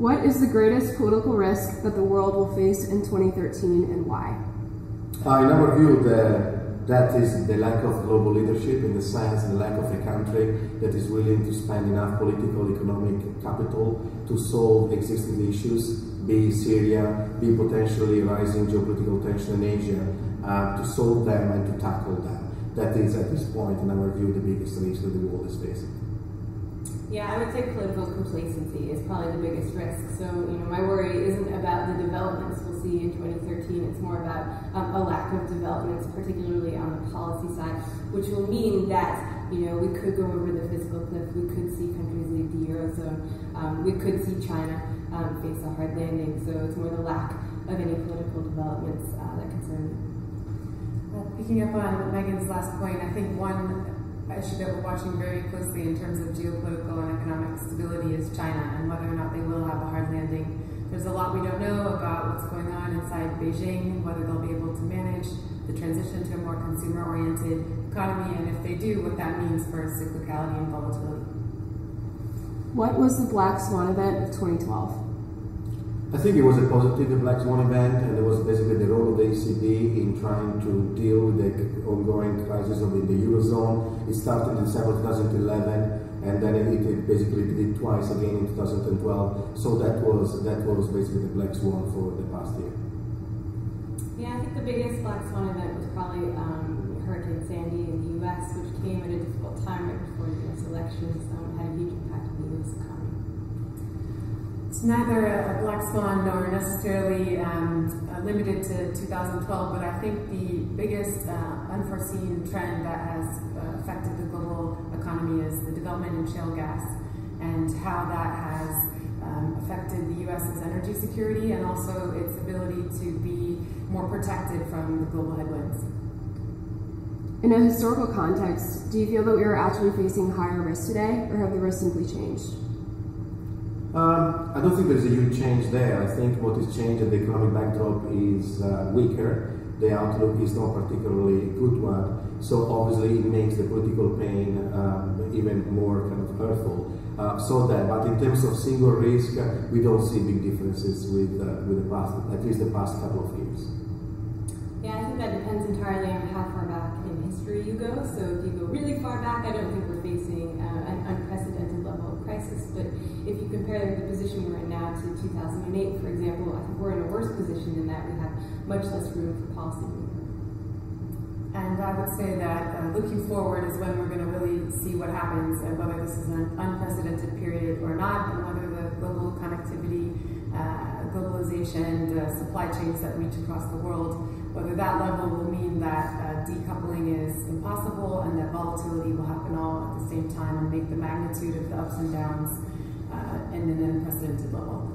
What is the greatest political risk that the world will face in 2013 and why? In our view, that is the lack of global leadership, in the sense the lack of a country that is willing to spend enough political, economic capital to solve existing issues, be Syria, be potentially rising geopolitical tension in Asia, to solve them and to tackle them. That is, at this point, in our view, the biggest risk that the world is facing. Yeah, I would say political complacency is probably the biggest risk. So, my worry isn't about the developments we'll see in 2013. It's more about a lack of developments, particularly on the policy side, which will mean that, we could go over the fiscal cliff. We could see countries leave the Eurozone. We could see China face a hard landing. So it's more the lack of any political developments that concern me. Picking up on Megan's last point, I think one issue that we're watching very closely in terms of geopolitical and economic stability is China and whether or not they will have a hard landing. There's a lot we don't know about what's going on inside Beijing, whether they'll be able to manage the transition to a more consumer-oriented economy, and if they do, what that means for cyclicality and volatility. What was the Black Swan event of 2012? I think it was a positive, the Black Swan event, and it was basically the role of the ECB in trying to deal with the ongoing crisis of the Eurozone. It started in December 2011, and then it basically did it twice again in 2012. So that was basically the Black Swan for the past year. Yeah, I think the biggest Black Swan event was probably Hurricane Sandy in the U.S., which came at a difficult time right before the U.S. elections, had a huge impact on the U.S. economy. It's neither a black swan nor necessarily limited to 2012, but I think the biggest unforeseen trend that has affected the global economy is the development in shale gas and how that has affected the U.S.'s energy security and also its ability to be more protected from the global headwinds. In a historical context, do you feel that we are actually facing higher risks today, or have the risks simply changed? I don't think there's a huge change there. I think what is changed, the economic backdrop is weaker. The outlook is not particularly a good one. So obviously it makes the political pain even more kind of hurtful. But in terms of single risk, we don't see big differences with the past, at least the past couple of years. Yeah, I think that depends entirely on how far back in history you go. So if you go really far back, I don't think we're facing an unprecedented level of crisis. But if you compare the position we're in now to 2008, for example, I think we're in a worse position in that we have much less room for policy movement. And I would say that looking forward is when we're going to really see what happens and whether this is an unprecedented period or not, and whether the global connectivity, globalization, the supply chains that reach across the world, whether that level will mean that decoupling is impossible and that volatility will happen all at the same time and make the magnitude of the ups and downs in an unprecedented level.